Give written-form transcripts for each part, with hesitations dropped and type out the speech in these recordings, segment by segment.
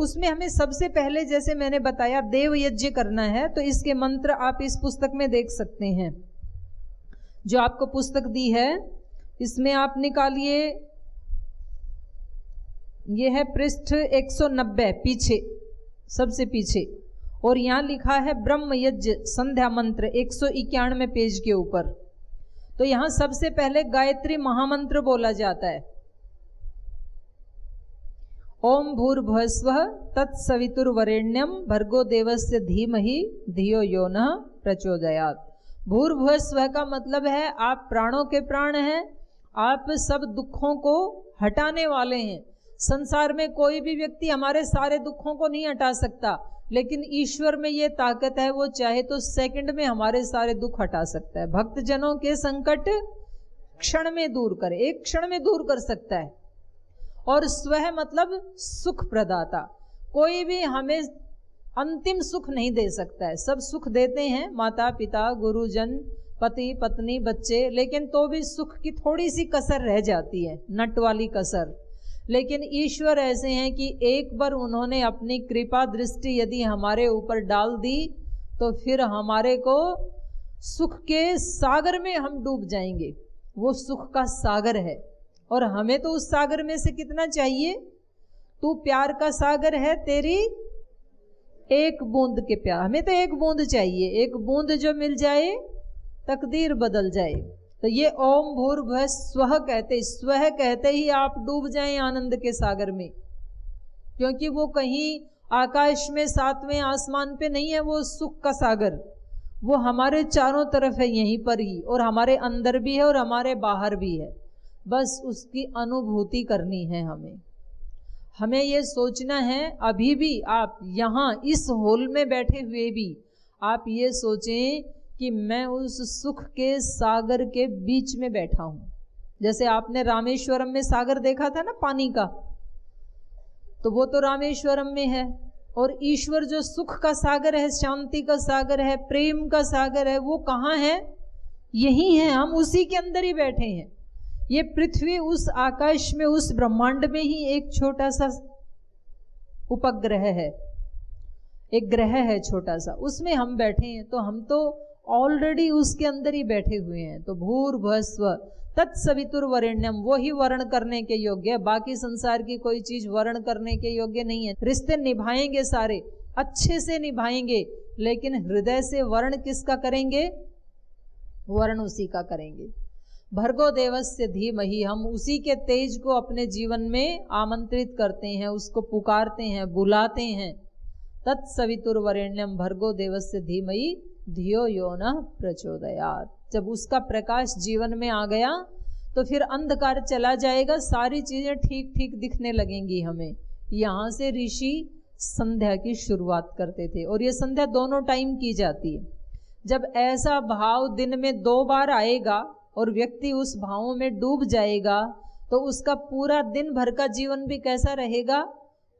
उसमें हमें सबसे पहले, जैसे मैंने बताया, देव यज्ञ करना है। तो इसके मंत्र आप इस पुस्तक में देख सकते हैं, जो आपको पुस्तक दी है इसमें आप निकालिए। ये है पृष्ठ 190, पीछे, सबसे पीछे, और यहाँ लिखा है ब्रह्म यज्ञ संध्या मंत्र 191 पेज के ऊपर। तो यहाँ सबसे पहले गायत्री महामंत्र बोला जाता है। ओम भूर्भुवस्वः तत्सवितुर्वरेण्यम भर्गो देवस्य धीमहि धियो यो नः प्रचोदयात्। भूर्भुवस्वः का मतलब है आप प्राणों के प्राण हैं, आप सब दुखों को हटाने वाले हैं। संसार में कोई भी व्यक्ति हमारे सारे दुखों को नहीं हटा सकता, लेकिन ईश्वर में ये ताकत है, वो चाहे तो सेकंड में हमारे सारे दुख हटा सकता है। भक्तजनों के संकट क्षण में दूर करे, एक क्षण में दूर कर सकता है। और स्वह मतलब सुख प्रदाता। कोई भी हमें अंतिम सुख नहीं दे सकता है, सब सुख देते हैं, माता पिता, गुरुजन, पति पत्नी, बच्चे, लेकिन तो भी सुख की थोड़ी सी कसर रह जाती है, नट वाली कसर। लेकिन ईश्वर ऐसे हैं कि एक बार उन्होंने अपनी कृपा दृष्टि यदि हमारे ऊपर डाल दी तो फिर हमारे को सुख के सागर में हम डूब जाएंगे। वो सुख का सागर है और हमें तो उस सागर में से कितना चाहिए। तू प्यार का सागर है, तेरी एक बूंद के प्यार, हमें तो एक बूंद चाहिए, एक बूंद जो मिल जाए तकदीर बदल जाए। तो ये ओम भूर्भुवः स्वः कहते, स्वः कहते ही आप डूब जाएं आनंद के सागर में, क्योंकि वो कहीं आकाश में सातवें आसमान पे नहीं है, वो सुख का सागर, वो हमारे चारों तरफ है, यहीं पर ही, और हमारे अंदर भी है और हमारे बाहर भी है। बस उसकी अनुभूति करनी है हमें ये सोचना है। अभी भी आप यहाँ इस हॉल में बैठे हुए भी आप ये सोचें कि मैं उस सुख के सागर के बीच में बैठा हूँ। जैसे आपने रामेश्वरम में सागर देखा था ना पानी का, तो वो तो रामेश्वरम में है। और ईश्वर जो सुख का सागर है, शांति का सागर है, प्रेम का सागर है, वो कहाँ है? यही है, हम उसी के अंदर ही बैठे हैं। ये पृथ्वी उस आकाश में, उस ब्रह्मांड में ही एक छोटा सा उपग्रह है, एक ग्रह है छोटा सा, उसमें हम बैठे हैं। तो हम तो ऑलरेडी उसके अंदर ही बैठे हुए हैं। तो भूर्भुवस्वः तत्सवितुर्वरेण्यम, वो ही वर्ण करने के योग्य है, बाकी संसार की कोई चीज वर्ण करने के योग्य नहीं है। रिश्ते निभाएंगे सारे, अच्छे से निभाएंगे, लेकिन हृदय से वर्ण किसका करेंगे? वर्ण उसी का करेंगे। भर्गो देवस्य धीमहि, हम उसी के तेज को अपने जीवन में आमंत्रित करते हैं, उसको पुकारते हैं, बुलाते हैं। तत्सवितुर्वरेण्यम भर्गो देवस्य धीमहि धियो यो नः प्रचोदयात्। जब उसका प्रकाश जीवन में आ गया तो फिर अंधकार चला जाएगा, सारी चीजें ठीक ठीक दिखने लगेंगी हमें। यहाँ से ऋषि संध्या की शुरुआत करते थे, और ये संध्या दोनों टाइम की जाती है। जब ऐसा भाव दिन में 2 बार आएगा और व्यक्ति उस भावों में डूब जाएगा, तो उसका पूरा दिन भर का जीवन भी कैसा रहेगा?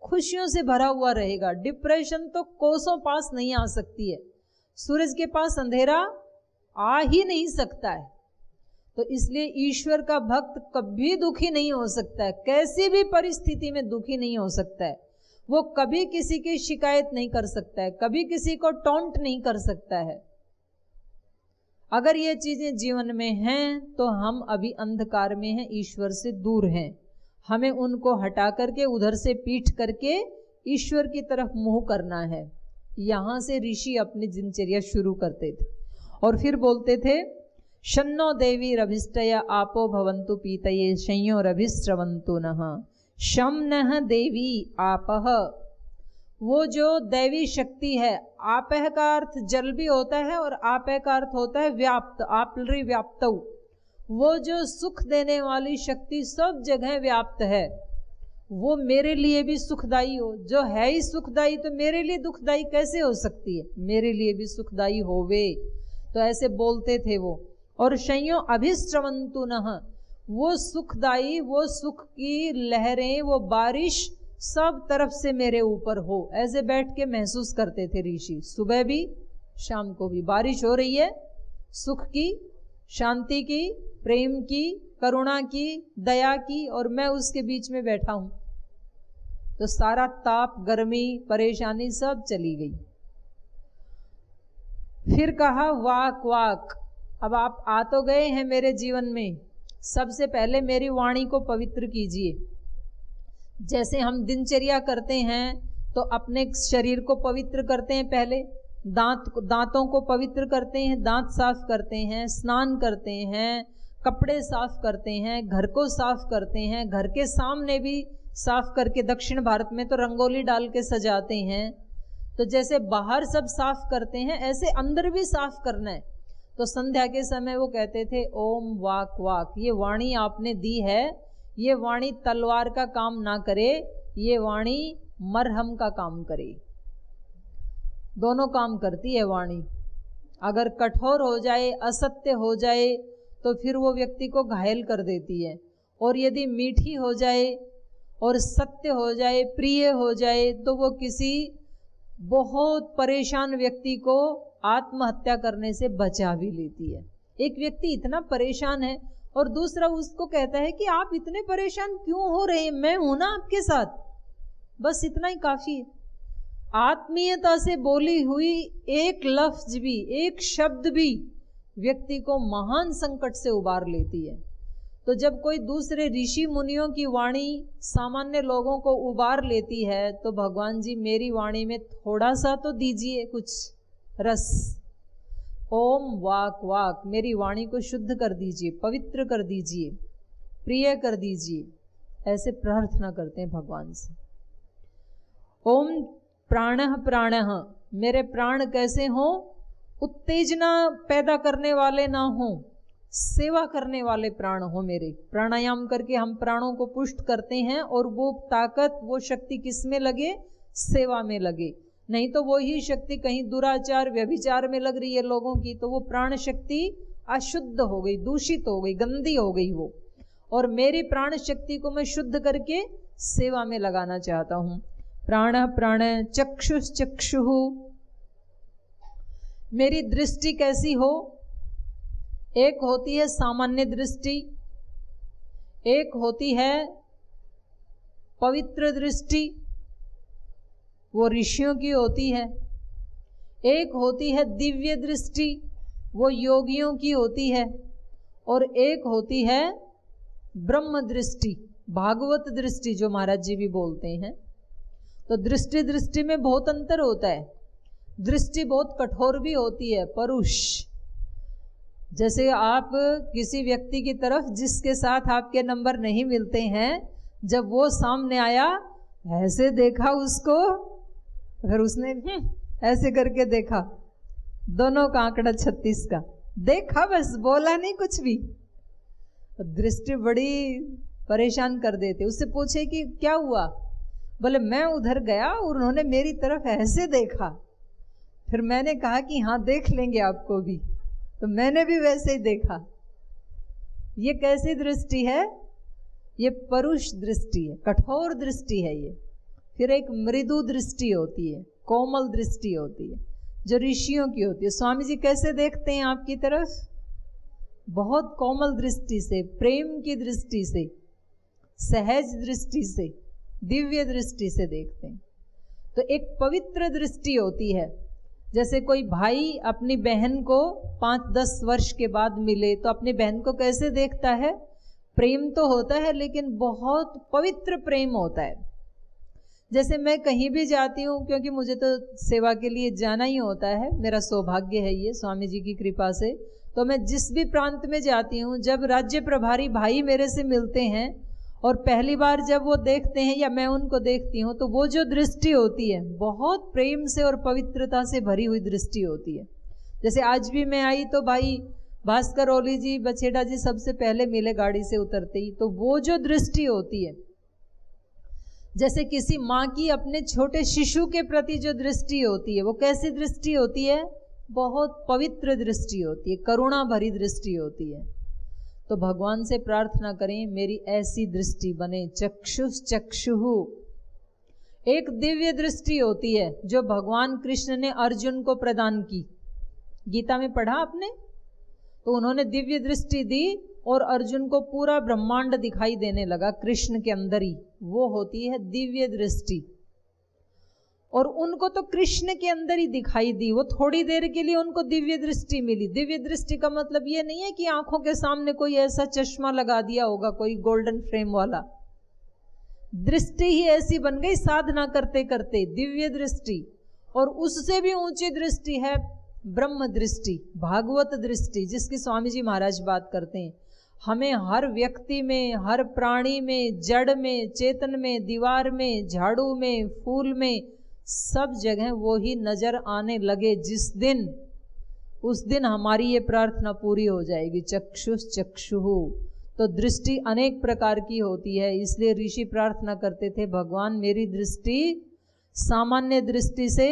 खुशियों से भरा हुआ रहेगा। डिप्रेशन तो कोसों पास नहीं आ सकती है, सूरज के पास अंधेरा आ ही नहीं सकता है। तो इसलिए ईश्वर का भक्त कभी दुखी नहीं हो सकता है, कैसी भी परिस्थिति में दुखी नहीं हो सकता है। वो कभी किसी की शिकायत नहीं कर सकता है, कभी किसी को टॉन्ट नहीं कर सकता है। अगर ये चीजें जीवन में हैं तो हम अभी अंधकार में हैं, ईश्वर से दूर हैं। हमें उनको हटा करके, उधर से पीठ करके ईश्वर की तरफ मुंह करना है। यहाँ से ऋषि अपनी दिनचर्या शुरू करते थे और फिर बोलते थे, शन्नो देवी रभिष्टय आपो भवन्तु पीतये शंयो रभिस्रवन्तु नः शम नः देवी आपः। वो जो दैवी शक्ति है, आपह का अर्थ जल भी होता है और आपह का अर्थ होता है व्याप्त, आपलरी व्याप्तौ। वो जो सुख देने वाली शक्ति सब जगह व्याप्त है, वो मेरे लिए भी सुखदाई हो। जो है ही सुखदाई तो मेरे लिए दुखदाई कैसे हो सकती है? मेरे लिए भी सुखदाई होवे। तो ऐसे बोलते थे वो। और शंयो अभिस्रवन्तु नः, वो सुखदाई, वो सुख की लहरें, वो बारिश सब तरफ से मेरे ऊपर हो, ऐसे बैठ के महसूस करते थे ऋषि। सुबह भी शाम को भी बारिश हो रही है, सुख की, शांति की, प्रेम की, करुणा की, दया की, और मैं उसके बीच में बैठा हूं। तो सारा ताप, गर्मी, परेशानी सब चली गई। फिर कहा वाक वाक, अब आप आ तो गए हैं मेरे जीवन में, सबसे पहले मेरी वाणी को पवित्र कीजिए। जैसे हम दिनचर्या करते हैं तो अपने शरीर को पवित्र करते हैं, पहले दांतों को पवित्र करते हैं, दांत साफ करते हैं, स्नान करते हैं, कपड़े साफ करते हैं, घर को साफ करते हैं, घर के सामने भी साफ करके, दक्षिण भारत में तो रंगोली डाल के सजाते हैं। तो जैसे बाहर सब साफ करते हैं ऐसे अंदर भी साफ करना है। तो संध्या के समय वो कहते थे ओम वाक वाक, ये वाणी आपने दी है, ये वाणी तलवार का काम ना करे, ये वाणी मरहम का काम करे। दोनों काम करती है वाणी। अगर कठोर हो जाए, असत्य हो जाए तो फिर वो व्यक्ति को घायल कर देती है, और यदि मीठी हो जाए और सत्य हो जाए, प्रिय हो जाए, तो वो किसी बहुत परेशान व्यक्ति को आत्महत्या करने से बचा भी लेती है। एक व्यक्ति इतना परेशान है और दूसरा उसको कहता है कि आप इतने परेशान क्यों हो रहे हैं, मैं हूं ना आपके साथ, बस इतना ही काफी है। आत्मीयता से बोली हुई एक लफ्ज भी, एक शब्द भी व्यक्ति को महान संकट से उबार लेती है। तो जब कोई दूसरे ऋषि मुनियों की वाणी सामान्य लोगों को उबार लेती है तो भगवान जी मेरी वाणी में थोड़ा सा तो दीजिए कुछ रस। ओम वाक वाक, मेरी वाणी को शुद्ध कर दीजिए, पवित्र कर दीजिए, प्रिय कर दीजिए, ऐसे प्रार्थना करते हैं भगवान से। ओम प्राणः प्राणः, मेरे प्राण कैसे हो, उत्तेजना पैदा करने वाले ना हो, सेवा करने वाले प्राण हो मेरे। प्राणायाम करके हम प्राणों को पुष्ट करते हैं और वो ताकत, वो शक्ति किस में लगे, सेवा में लगे। नहीं तो वो ही शक्ति कहीं दुराचार व्यभिचार में लग रही है लोगों की, तो वो प्राण शक्ति अशुद्ध हो गई, दूषित हो गई, गंदी हो गई वो। और मेरी प्राण शक्ति को मैं शुद्ध करके सेवा में लगाना चाहता हूं। प्राण प्राण चक्षुश्चक्षुः, मेरी दृष्टि कैसी हो, एक होती है सामान्य दृष्टि, एक होती है पवित्र दृष्टि, वो ऋषियों की होती है, एक होती है दिव्य दृष्टि, वो योगियों की होती है, और एक होती है ब्रह्म दृष्टि, भागवत दृष्टि जो महाराज जी भी बोलते हैं। तो दृष्टि में बहुत अंतर होता है। दृष्टि बहुत कठोर भी होती है, परुष। जैसे आप किसी व्यक्ति की तरफ जिसके साथ आपके नंबर नहीं मिलते हैं, जब वो सामने आया ऐसे देखा उसको, फिर उसने ऐसे करके देखा, दोनों का आंकड़ा 36 का देखा, बस बोला नहीं कुछ भी। दृष्टि बड़ी परेशान कर देते। उससे पूछे कि क्या हुआ, बोले मैं उधर गया और उन्होंने मेरी तरफ ऐसे देखा, फिर मैंने कहा कि हाँ देख लेंगे आपको भी, तो मैंने भी वैसे ही देखा। ये कैसी दृष्टि है, ये परुष दृष्टि है, कठोर दृष्टि है ये। फिर एक मृदु दृष्टि होती है, कोमल दृष्टि होती है, जो ऋषियों की होती है। स्वामी जी कैसे देखते हैं आपकी तरफ, बहुत कोमल दृष्टि से, प्रेम की दृष्टि से, सहज दृष्टि से, दिव्य दृष्टि से देखते हैं। तो एक पवित्र दृष्टि होती है। जैसे कोई भाई अपनी बहन को 5-10 वर्ष के बाद मिले तो अपनी बहन को कैसे देखता है, प्रेम तो होता है लेकिन बहुत पवित्र प्रेम होता है। जैसे मैं कहीं भी जाती हूँ, क्योंकि मुझे तो सेवा के लिए जाना ही होता है, मेरा सौभाग्य है ये स्वामी जी की कृपा से, तो मैं जिस भी प्रांत में जाती हूँ, जब राज्य प्रभारी भाई मेरे से मिलते हैं और पहली बार जब वो देखते हैं या मैं उनको देखती हूँ, तो वो जो दृष्टि होती है बहुत प्रेम से और पवित्रता से भरी हुई दृष्टि होती है। जैसे आज भी मैं आई तो भाई भास्कर ओली जी, बछेड़ा जी सबसे पहले मिले गाड़ी से उतरते ही। तो वो जो दृष्टि होती है, जैसे किसी माँ की अपने छोटे शिशु के प्रति जो दृष्टि होती है, वो कैसी दृष्टि होती है, बहुत पवित्र दृष्टि होती है, करुणा भरी दृष्टि होती है। तो भगवान से प्रार्थना करें मेरी ऐसी दृष्टि बने। चक्षुश्चक्षुः, एक दिव्य दृष्टि होती है जो भगवान कृष्ण ने अर्जुन को प्रदान की। गीता में पढ़ा आपने, तो उन्होंने दिव्य दृष्टि दी और अर्जुन को पूरा ब्रह्मांड दिखाई देने लगा कृष्ण के अंदर ही, वो होती है दिव्य दृष्टि। और उनको तो कृष्ण के अंदर ही दिखाई दी, वो थोड़ी देर के लिए उनको दिव्य दृष्टि मिली। दिव्य दृष्टि का मतलब ये नहीं है कि आंखों के सामने कोई ऐसा चश्मा लगा दिया होगा, कोई गोल्डन फ्रेम वाला। दृष्टि ही ऐसी बन गई साधना करते करते, दिव्य दृष्टि। और उससे भी ऊंची दृष्टि है ब्रह्म दृष्टि, भागवत दृष्टि, जिसकी स्वामी जी महाराज बात करते हैं। हमें हर व्यक्ति में, हर प्राणी में, जड़ में, चेतन में, दीवार में, झाड़ू में, फूल में, सब जगह वो ही नजर आने लगे जिस दिन, उस दिन हमारी ये प्रार्थना पूरी हो जाएगी। चक्षुष चक्षुः। तो दृष्टि अनेक प्रकार की होती है, इसलिए ऋषि प्रार्थना करते थे, भगवान मेरी दृष्टि सामान्य दृष्टि से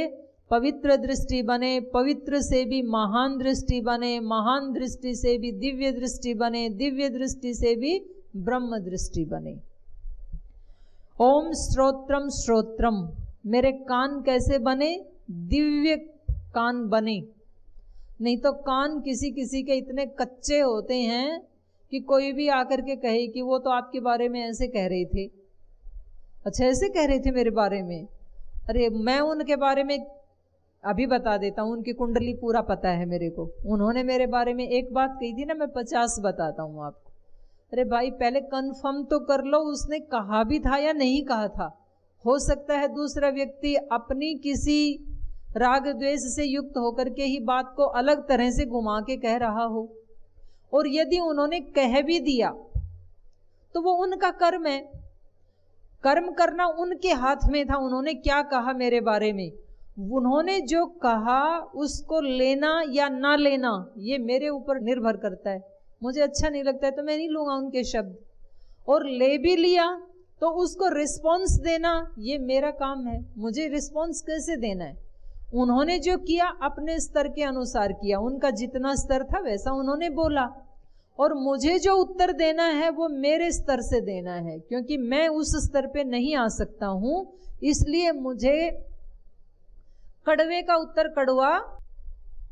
पवित्र दृष्टि बने, पवित्र से भी महान दृष्टि बने, महान दृष्टि से भी दिव्य दृष्टि बने, दिव्य दृष्टि से भी ब्रह्म दृष्टि बने। ओम श्रोत्रम श्रोत्रम, मेरे कान कैसे बने? दिव्य कान बने। नहीं तो कान किसी किसी के इतने कच्चे होते हैं कि कोई भी आकर के कहे कि वो तो आपके बारे में ऐसे कह रहे थे। अच्छा, ऐसे कह रहे थे मेरे बारे में? अरे मैं उनके बारे में अभी बता देता हूँ, उनकी कुंडली पूरा पता है मेरे को। उन्होंने मेरे बारे में एक बात कही थी ना, मैं 50 बताता हूँ आपको। अरे भाई पहले कंफर्म तो कर लो उसने कहा भी था या नहीं कहा था। हो सकता है दूसरा व्यक्ति अपनी किसी राग द्वेष से युक्त होकर के ही बात को अलग तरह से घुमा के कह रहा हो। और यदि उन्होंने कह भी दिया तो वो उनका कर्म है, कर्म करना उनके हाथ में था। उन्होंने क्या कहा मेरे बारे में, उन्होंने जो कहा उसको लेना या ना लेना ये मेरे ऊपर निर्भर करता है। मुझे अच्छा नहीं लगता है तो मैं नहीं लूंगा उनके शब्द, और ले भी लिया तो उसको रिस्पॉन्स देना ये मेरा काम है। मुझे रिस्पॉन्स कैसे देना है? उन्होंने जो किया अपने स्तर के अनुसार किया, उनका जितना स्तर था वैसा उन्होंने बोला, और मुझे जो उत्तर देना है वो मेरे स्तर से देना है, क्योंकि मैं उस स्तर पे नहीं आ सकता हूं। इसलिए मुझे कड़वे का उत्तर कड़वा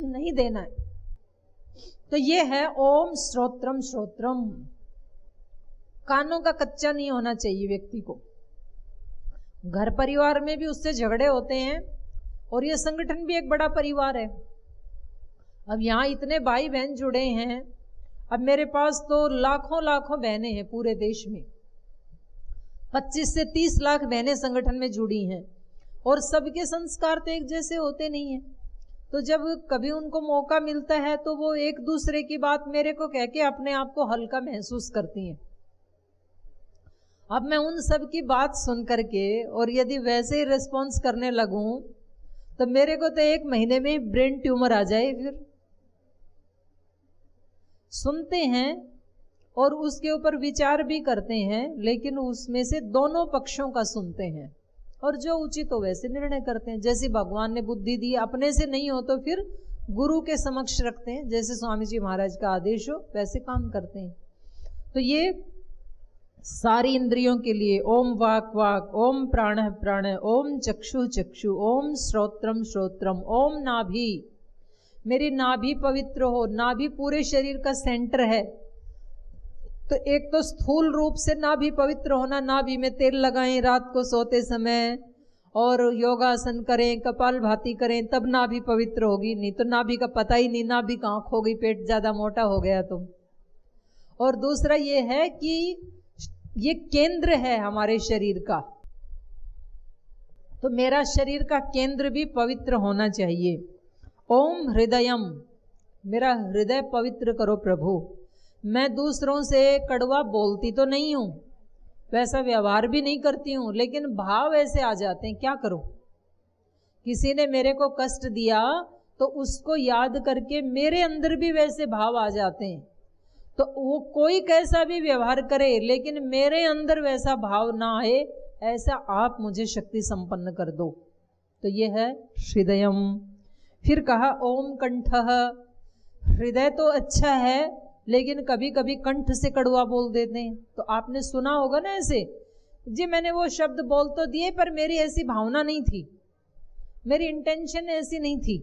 नहीं देना है। तो ये है ओम श्रोत्रम श्रोत्रम। कानों का कच्चा नहीं होना चाहिए व्यक्ति को। घर परिवार में भी उससे झगड़े होते हैं, और ये संगठन भी एक बड़ा परिवार है। अब यहाँ इतने भाई बहन जुड़े हैं, अब मेरे पास तो लाखों लाखों बहनें हैं पूरे देश में, 25 से 30 लाख बहनें संगठन में जुड़ी हैं, और सबके संस्कार तो एक जैसे होते नहीं हैं। तो जब कभी उनको मौका मिलता है तो वो एक दूसरे की बात मेरे को कह के अपने आप को हल्का महसूस करती हैं। अब मैं उन सब की बात सुन करके और यदि वैसे ही रिस्पॉन्स करने लगूं तो मेरे को तो 1 महीने में ब्रेन ट्यूमर आ जाए। फिर सुनते हैं और उसके ऊपर विचार भी करते हैं, लेकिन उसमें से दोनों पक्षों का सुनते हैं और जो उचित हो वैसे निर्णय करते हैं। जैसे भगवान ने बुद्धि दी, अपने से नहीं हो तो फिर गुरु के समक्ष रखते हैं, जैसे स्वामी जी महाराज का आदेश हो वैसे काम करते हैं। तो ये सारी इंद्रियों के लिए ओम वाक वाक, ओम प्राण प्राण, ओम चक्षु चक्षु, ओम श्रोत्रम श्रोत्रम, ओम नाभि, मेरी नाभि पवित्र हो। नाभि पूरे शरीर का सेंटर है, तो एक तो स्थूल रूप से नाभि पवित्र होना, नाभि में तेल लगाएं रात को सोते समय, और योगासन करें, कपालभाति करें, तब नाभि पवित्र होगी। नहीं तो नाभि का पता ही नहीं, नाभि कहाँ खो गई, पेट ज्यादा मोटा हो गया तो। और दूसरा ये है कि ये केंद्र है हमारे शरीर का, तो मेरा शरीर का केंद्र भी पवित्र होना चाहिए। ओम हृदयम, मेरा हृदय पवित्र करो प्रभु। मैं दूसरों से कड़वा बोलती तो नहीं हूं, वैसा व्यवहार भी नहीं करती हूं, लेकिन भाव ऐसे आ जाते हैं, क्या करूं। किसी ने मेरे को कष्ट दिया तो उसको याद करके मेरे अंदर भी वैसे भाव आ जाते हैं। तो वो कोई कैसा भी व्यवहार करे लेकिन मेरे अंदर वैसा भाव ना आए, ऐसा आप मुझे शक्ति संपन्न कर दो। तो ये है हृदयम। फिर कहा ओम कंठः, हृदय तो अच्छा है लेकिन कभी कभी कंठ से कड़वा बोल देते हैं। तो आपने सुना होगा ना ऐसे, जी मैंने वो शब्द बोल तो दिए पर मेरी ऐसी भावना नहीं थी, मेरी इंटेंशन ऐसी नहीं थी।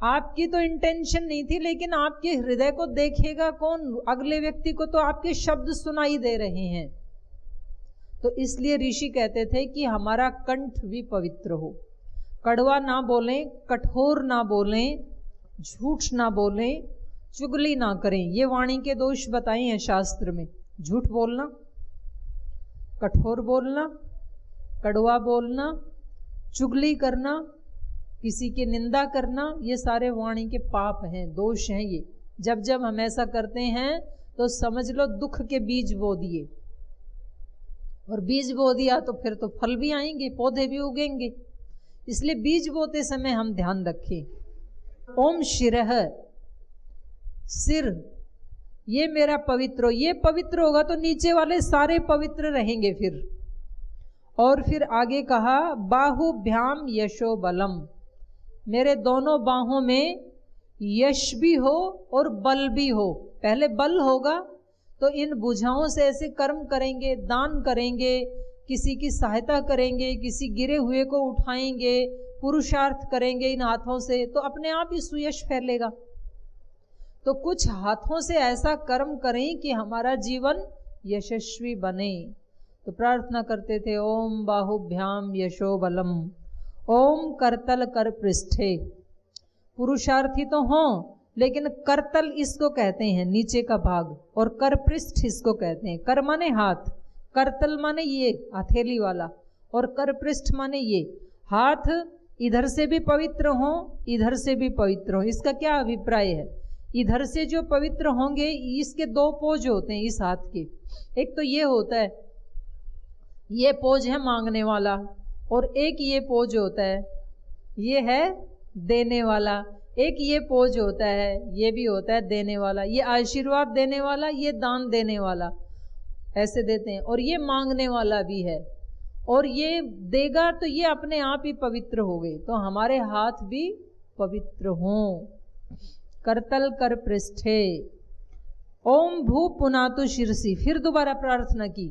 आपकी तो इंटेंशन नहीं थी, लेकिन आपके हृदय को देखेगा कौन? अगले व्यक्ति को तो आपके शब्द सुनाई दे रहे हैं। तो इसलिए ऋषि कहते थे कि हमारा कंठ भी पवित्र हो, कड़वा ना बोलें, कठोर ना बोलें, झूठ ना बोलें, चुगली ना करें। ये वाणी के दोष बताए हैं शास्त्र में। झूठ बोलना, कठोर बोलना, कड़वा बोलना, चुगली करना, किसी की निंदा करना, ये सारे वाणी के पाप हैं, दोष हैं ये। जब जब हम ऐसा करते हैं तो समझ लो दुख के बीज बो दिए, और बीज बो दिया तो फिर तो फल भी आएंगे, पौधे भी उगेंगे। इसलिए बीज बोते समय हम ध्यान रखें। ओम शिरः, सिर ये मेरा पवित्र हो। ये पवित्र होगा तो नीचे वाले सारे पवित्र रहेंगे फिर। और फिर आगे कहा बाहुभ्याम यशो बलम, मेरे दोनों बाहों में यश भी हो और बल भी हो। पहले बल होगा तो इन भुजाओं से ऐसे कर्म करेंगे, दान करेंगे, किसी की सहायता करेंगे, किसी गिरे हुए को उठाएंगे, पुरुषार्थ करेंगे इन हाथों से, तो अपने आप ही सुयश फैलेगा। तो कुछ हाथों से ऐसा कर्म करें कि हमारा जीवन यशस्वी बने। तो प्रार्थना करते थे ओम बाहुभ्याम यशो बलम, ओम करतल कर पृष्ठे। पुरुषार्थी तो हों, लेकिन करतल इसको कहते हैं नीचे का भाग, और कर पृष्ठ इसको कहते हैं। कर माने हाथ, करतल माने ये हथेली वाला, और कर पृष्ठ माने ये हाथ। इधर से भी पवित्र हों, इधर से भी पवित्र हों। इसका क्या अभिप्राय है? इधर से जो पवित्र होंगे, इसके दो पोज होते हैं इस हाथ के। एक तो ये होता है, ये पोज है मांगने वाला, और एक ये पोज होता है, ये है देने वाला। एक ये पोज होता है, ये भी होता है देने वाला। ये आशीर्वाद देने वाला, ये दान देने वाला, ऐसे देते हैं। और ये मांगने वाला भी है, और ये देगा तो ये अपने आप ही पवित्र हो गए। तो हमारे हाथ भी पवित्र हों। करतल कर पृष्ठे, ओम भू पुनातु शिरसी। फिर दोबारा प्रार्थना की।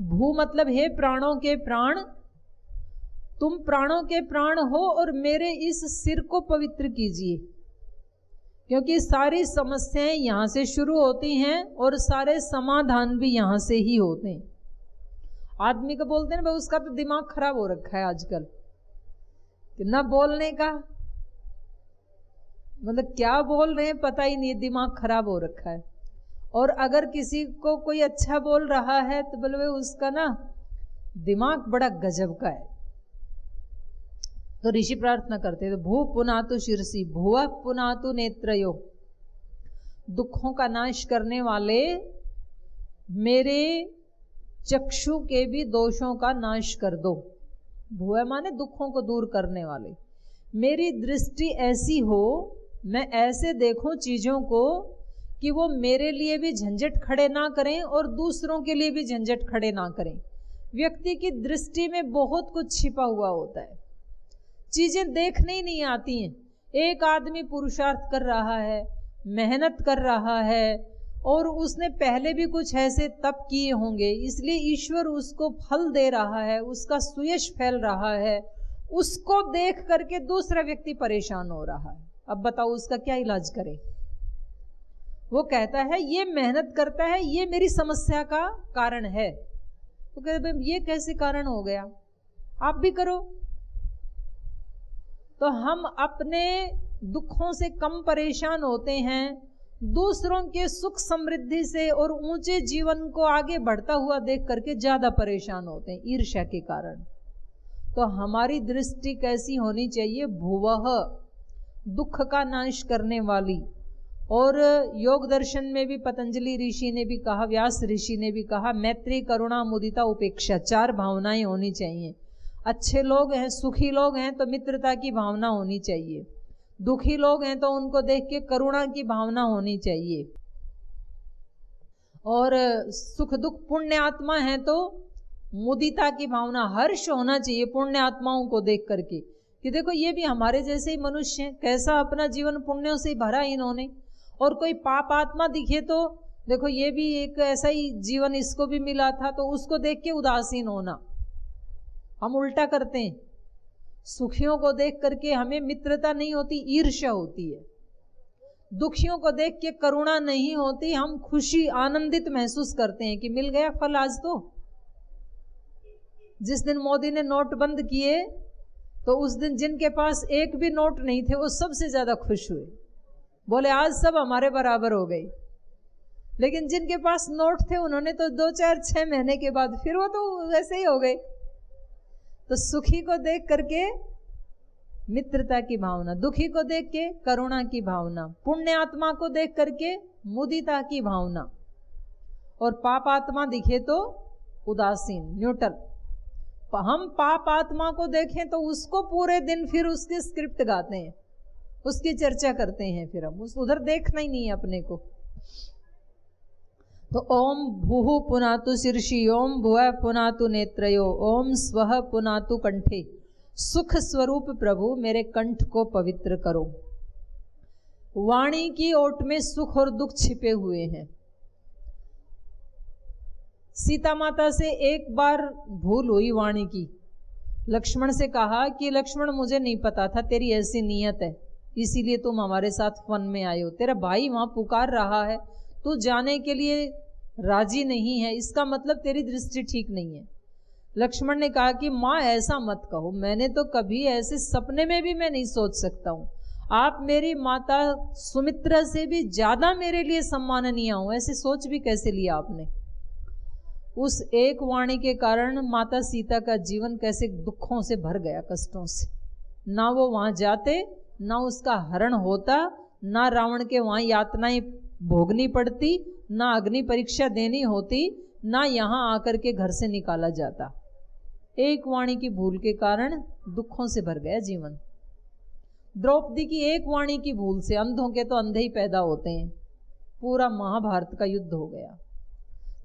भू मतलब हे प्राणों के प्राण, तुम प्राणों के प्राण हो और मेरे इस सिर को पवित्र कीजिए, क्योंकि सारी समस्याएं यहाँ से शुरू होती हैं और सारे समाधान भी यहाँ से ही होते हैं। आदमी को बोलते हैं भाई उसका तो दिमाग खराब हो रखा है आजकल, कि ना बोलने का मतलब क्या बोल रहे हैं पता ही नहीं, दिमाग खराब हो रखा है। और अगर किसी को कोई अच्छा बोल रहा है तो बोले उसका ना दिमाग बड़ा गजब का है। तो ऋषि प्रार्थना करते थे भू पुनातु शिरसी, भुव पुनातु नेत्रयो। दुखों का नाश करने वाले, मेरे चक्षु के भी दोषों का नाश कर दो। भुव माने दुखों को दूर करने वाले। मेरी दृष्टि ऐसी हो, मैं ऐसे देखूं चीजों को कि वो मेरे लिए भी झंझट खड़े ना करें और दूसरों के लिए भी झंझट खड़े ना करें। व्यक्ति की दृष्टि में बहुत कुछ छिपा हुआ होता है, चीजें देखने ही नहीं आती हैं। एक आदमी पुरुषार्थ कर रहा है, मेहनत कर रहा है, और उसने पहले भी कुछ ऐसे तप किए होंगे, इसलिए ईश्वर उसको फल दे रहा है, उसका सुयश फैल रहा है। उसको देख करके दूसरा व्यक्ति परेशान हो रहा है। अब बताओ उसका क्या इलाज करे? वो कहता है ये मेहनत करता है, ये मेरी समस्या का कारण है। तो कहते भाई ये कैसे कारण हो गया, आप भी करो। तो हम अपने दुखों से कम परेशान होते हैं, दूसरों के सुख समृद्धि से और ऊंचे जीवन को आगे बढ़ता हुआ देख करके ज्यादा परेशान होते हैं ईर्ष्या के कारण। तो हमारी दृष्टि कैसी होनी चाहिए? भुवः, दुख का नाश करने वाली। और योग दर्शन में भी पतंजलि ऋषि ने भी कहा, व्यास ऋषि ने भी कहा, मैत्री करुणा मुदिता उपेक्षा, 4 भावनाएं होनी चाहिए। अच्छे लोग हैं, सुखी लोग हैं तो मित्रता की भावना होनी चाहिए। दुखी लोग हैं तो उनको देख के करुणा की भावना होनी चाहिए। और सुख दुख पुण्य आत्मा है तो मुदिता की भावना, हर्ष होना चाहिए पुण्य आत्माओं को देख करके कि देखो ये भी हमारे जैसे ही मनुष्य हैं, कैसा अपना जीवन पुण्यों से भरा इन्होंने। और कोई पाप आत्मा दिखे तो देखो ये भी एक ऐसा ही जीवन इसको भी मिला था, तो उसको देख के उदासीन होना। हम उल्टा करते हैं, सुखियों को देख करके हमें मित्रता नहीं होती, ईर्ष्या होती है। दुखियों को देख के करुणा नहीं होती, हम खुशी आनंदित महसूस करते हैं कि मिल गया फल आज तो। जिस दिन मोदी ने नोट बंद किए तो उस दिन जिनके पास एक भी नोट नहीं थे वो सबसे ज्यादा खुश हुए, बोले आज सब हमारे बराबर हो गई। लेकिन जिनके पास नोट थे उन्होंने तो 2-4-6 महीने के बाद फिर वो तो वैसे ही हो गए। तो सुखी को देख करके मित्रता की भावना, दुखी को देख के करुणा की भावना, पुण्य आत्मा को देख करके मुदिता की भावना, और पाप आत्मा दिखे तो उदासीन, न्यूट्रल। हम पाप आत्मा को देखें तो उसको पूरे दिन फिर उसकी स्क्रिप्ट गाते हैं, उसकी चर्चा करते हैं, फिर हम उधर देखना ही नहीं है अपने को। तो ओम भूः पुनातु शीर्षि, ओम भुवः पुनातु नेत्रयो, ओम स्वः पुनातु कंठे। सुख स्वरूप प्रभु मेरे कंठ को पवित्र करो। वाणी की ओट में सुख और दुख छिपे हुए हैं। सीता माता से एक बार भूल हुई वाणी की, लक्ष्मण से कहा कि लक्ष्मण मुझे नहीं पता था तेरी ऐसी नीयत है, इसीलिए तुम हमारे साथ वन में आए हो। तेरा भाई वहां पुकार रहा है, तू जाने के लिए राजी नहीं है, इसका मतलब तेरी दृष्टि ठीक नहीं है। लक्ष्मण ने कहा कि माँ ऐसा मत कहो, मैंने तो कभी ऐसे सपने में भी मैं नहीं सोच सकता हूँ। आप मेरी माता सुमित्रा से भी ज्यादा मेरे लिए सम्माननीय हो, ऐसे सोच भी कैसे लिया आपने। उस एक वाणी के कारण माता सीता का जीवन कैसे दुखों से भर गया, कष्टों से। ना वो वहां जाते, ना उसका हरण होता, ना रावण के वहां यातनाएं भोगनी पड़ती, ना अग्नि परीक्षा देनी होती, ना यहां आकर के घर से निकाला जाता। एक वाणी की भूल के कारण दुखों से भर गया जीवन। द्रौपदी की एक वाणी की भूल से अंधों के तो अंधे ही पैदा होते हैं, पूरा महाभारत का युद्ध हो गया।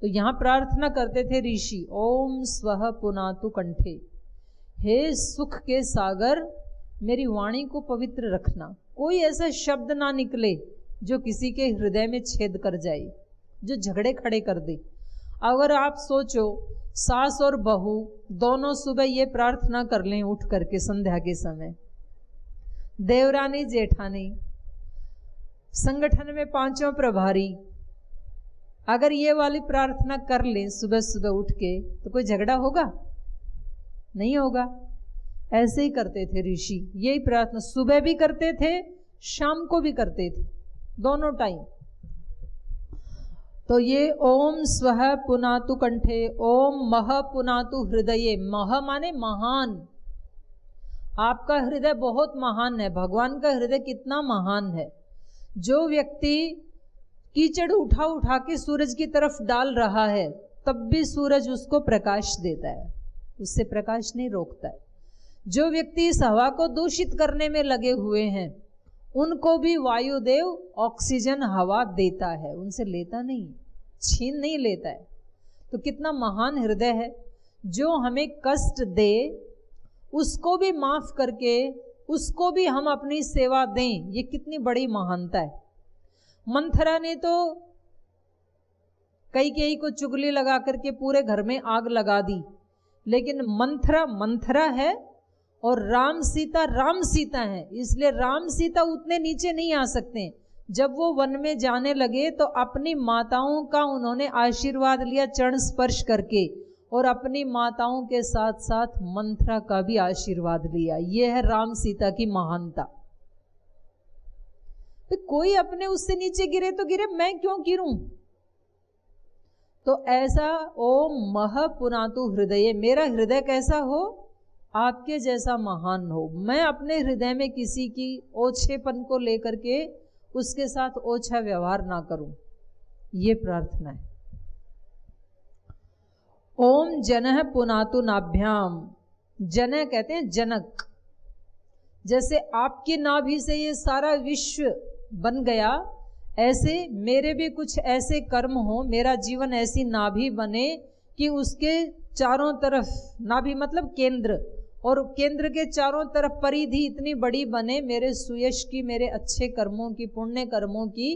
तो यहां प्रार्थना करते थे ऋषि, ओम स्वः पुनातु कंठे, हे सुख के सागर मेरी वाणी को पवित्र रखना। कोई ऐसा शब्द ना निकले जो किसी के हृदय में छेद कर जाए, जो झगड़े खड़े कर दे। अगर आप सोचो सास और बहू दोनों सुबह ये प्रार्थना कर लें उठ करके संध्या के समय, देवरानी जेठानी, संगठन में पांचों प्रभारी, अगर ये वाली प्रार्थना कर लें सुबह सुबह उठ के, तो कोई झगड़ा होगा? नहीं होगा। ऐसे ही करते थे ऋषि, यही प्रार्थना सुबह भी करते थे, शाम को भी करते थे, दोनों टाइम। तो ये ओम स्वः पुनातु कंठे, ओम मह पुनातु हृदये। मह माने महान, आपका हृदय बहुत महान है, भगवान का हृदय कितना महान है। जो व्यक्ति कीचड़ उठा उठा के सूरज की तरफ डाल रहा है, तब भी सूरज उसको प्रकाश देता है, उससे प्रकाश नहीं रोकता है। जो व्यक्ति इस हवा को दूषित करने में लगे हुए हैं, उनको भी वायुदेव ऑक्सीजन हवा देता है, उनसे लेता नहीं, छीन नहीं लेता है। तो कितना महान हृदय है। जो हमें कष्ट दे उसको भी माफ करके उसको भी हम अपनी सेवा दें, ये कितनी बड़ी महानता है। मंथरा ने तो कैकेयी को चुगली लगा करके पूरे घर में आग लगा दी, लेकिन मंथरा मंथरा है और राम सीता है, इसलिए राम सीता उतने नीचे नहीं आ सकते। जब वो वन में जाने लगे तो अपनी माताओं का उन्होंने आशीर्वाद लिया चरण स्पर्श करके, और अपनी माताओं के साथ साथ मंथरा का भी आशीर्वाद लिया। यह है राम सीता की महानता। तो कोई अपने उससे नीचे गिरे तो गिरे, मैं क्यों गिरूं? तो ऐसा ओम मह पुनातु हृदय, मेरा हृदय कैसा हो? आपके जैसा महान हो। मैं अपने हृदय में किसी की ओछेपन को लेकर के उसके साथ ओछा व्यवहार ना करूं, ये प्रार्थना है। ओम जनः पुनातु नाभ्याम। जनः कहते हैं जनक। जैसे आपकी नाभि से ये सारा विश्व बन गया, ऐसे मेरे भी कुछ ऐसे कर्म हो, मेरा जीवन ऐसी नाभि बने कि उसके चारों तरफ, नाभि मतलब केंद्र, और केंद्र के चारों तरफ परिधि इतनी बड़ी बने मेरे सुयश की, मेरे अच्छे कर्मों की, पुण्य कर्मों की,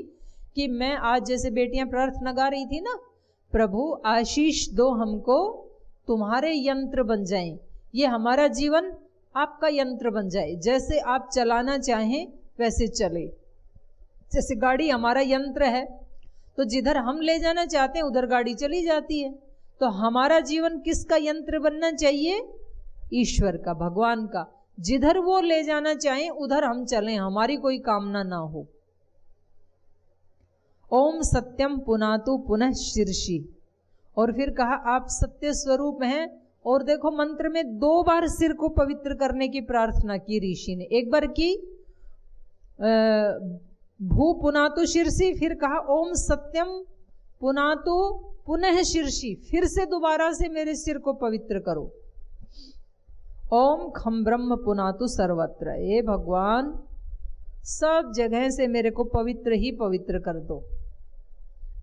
कि मैं आज जैसे बेटियां प्रार्थना गा रही थी ना, प्रभु आशीष दो हमको, तुम्हारे यंत्र बन जाएं, ये हमारा जीवन आपका यंत्र बन जाए, जैसे आप चलाना चाहें वैसे चले। जैसे गाड़ी हमारा यंत्र है, तो जिधर हम ले जाना चाहते हैं उधर गाड़ी चली जाती है। तो हमारा जीवन किसका यंत्र बनना चाहिए? ईश्वर का, भगवान का। जिधर वो ले जाना चाहें उधर हम चलें, हमारी कोई कामना ना हो। ओम सत्यम पुनातु पुनः शीर्षि। और फिर कहा आप सत्य स्वरूप हैं। और देखो मंत्र में 2 बार सिर को पवित्र करने की प्रार्थना की ऋषि ने। एक बार की भू पुनातु शीर्षि, फिर कहा ओम सत्यम पुनातु पुनः शीर्षि, फिर से दोबारा से मेरे सिर को पवित्र करो। ओम खम ब्रह्म पुनातु सर्वत्र, हे भगवान सब जगह से मेरे को पवित्र ही पवित्र कर दो।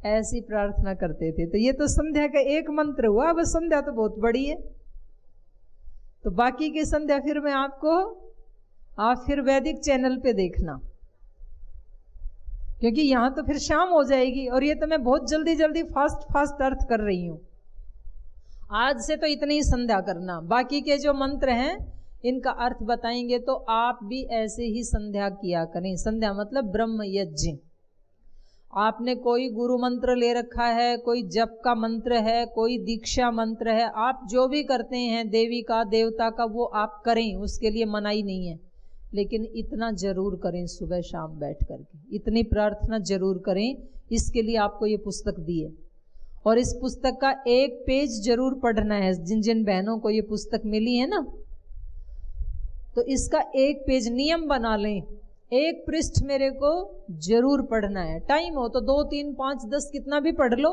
ऐसी प्रार्थना करते थे। तो ये तो संध्या का एक मंत्र हुआ। अब संध्या तो बहुत बड़ी है, तो बाकी की संध्या फिर मैं आपको, आप फिर वैदिक चैनल पे देखना, क्योंकि यहां तो फिर शाम हो जाएगी। और ये तो मैं बहुत जल्दी जल्दी फास्ट अर्थ कर रही हूं। आज से तो इतनी ही संध्या करना, बाकी के जो मंत्र हैं इनका अर्थ बताएंगे। तो आप भी ऐसे ही संध्या किया करें। संध्या मतलब ब्रह्म यज्ञ। आपने कोई गुरु मंत्र ले रखा है, कोई जप का मंत्र है, कोई दीक्षा मंत्र है, आप जो भी करते हैं देवी का देवता का वो आप करें, उसके लिए मनाही नहीं है। लेकिन इतना जरूर करें, सुबह शाम बैठ करके इतनी प्रार्थना जरूर करें। इसके लिए आपको ये पुस्तक दी है। और इस पुस्तक का 1 पेज जरूर पढ़ना है। जिन जिन बहनों को ये पुस्तक मिली है ना, तो इसका 1 पेज नियम बना लें। 1 पृष्ठ मेरे को जरूर पढ़ना है। टाइम हो तो 2, 3, 5, 10 कितना भी पढ़ लो।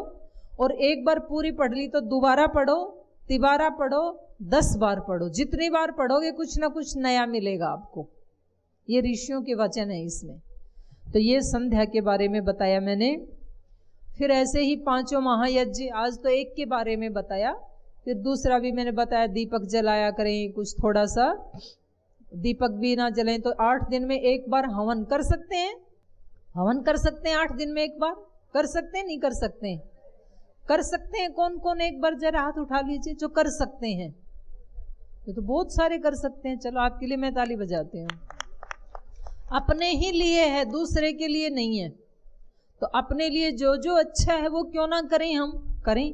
और एक बार पूरी पढ़ ली तो दोबारा पढ़ो, तिबारा पढ़ो, 10 बार पढ़ो। जितनी बार पढ़ोगे कुछ ना कुछ नया मिलेगा आपको। ये ऋषियों के वचन है इसमें। तो ये संध्या के बारे में बताया मैंने। फिर ऐसे ही 5 महायज्ञ, आज तो एक के बारे में बताया। फिर दूसरा भी मैंने बताया, दीपक जलाया करें। कुछ थोड़ा सा दीपक भी ना जलें तो 8 दिन में एक बार हवन कर सकते हैं। हवन कर सकते हैं 8 दिन में एक बार। कर सकते हैं, नहीं कर सकते हैं? कर सकते हैं। कौन कौन एक बार जरा हाथ उठा लीजिए जो कर सकते हैं। तो बहुत सारे कर सकते हैं। चलो आपके लिए मैं ताली बजाती हूँ। अपने ही लिए है, दूसरे के लिए नहीं है। तो अपने लिए जो जो अच्छा है वो क्यों ना करें, हम करें।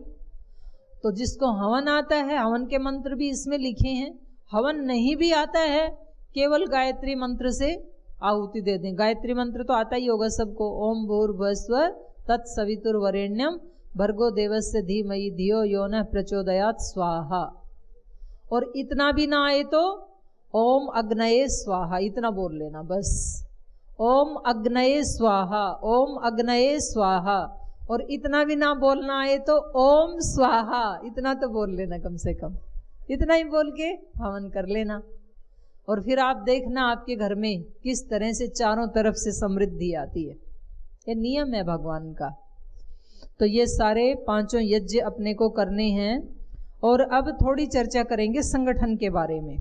तो जिसको हवन आता है, हवन के मंत्र भी इसमें लिखे हैं। हवन नहीं भी आता है, केवल गायत्री मंत्र से आहुति दे दें। गायत्री मंत्र तो आता ही होगा सबको। ओम भूर्भुवस्सुवः तत्सवितुर्वरेण्यं भर्गो देवस्य धीमहि धियो यो नः प्रचोदयात् स्वाहा। और इतना भी ना आए तो ओम अग्नये स्वाहा, इतना बोल लेना बस। ओम अग्नये स्वाहा, ओम अग्नये स्वाहा। और इतना भी ना बोलना आए तो ओम स्वाहा, इतना तो बोल लेना कम से कम। इतना ही बोल के हवन कर लेना। और फिर आप देखना आपके घर में किस तरह से चारों तरफ से समृद्धि आती है। ये नियम है भगवान का। तो ये सारे 5 यज्ञ अपने को करने हैं। और अब थोड़ी चर्चा करेंगे संगठन के बारे में।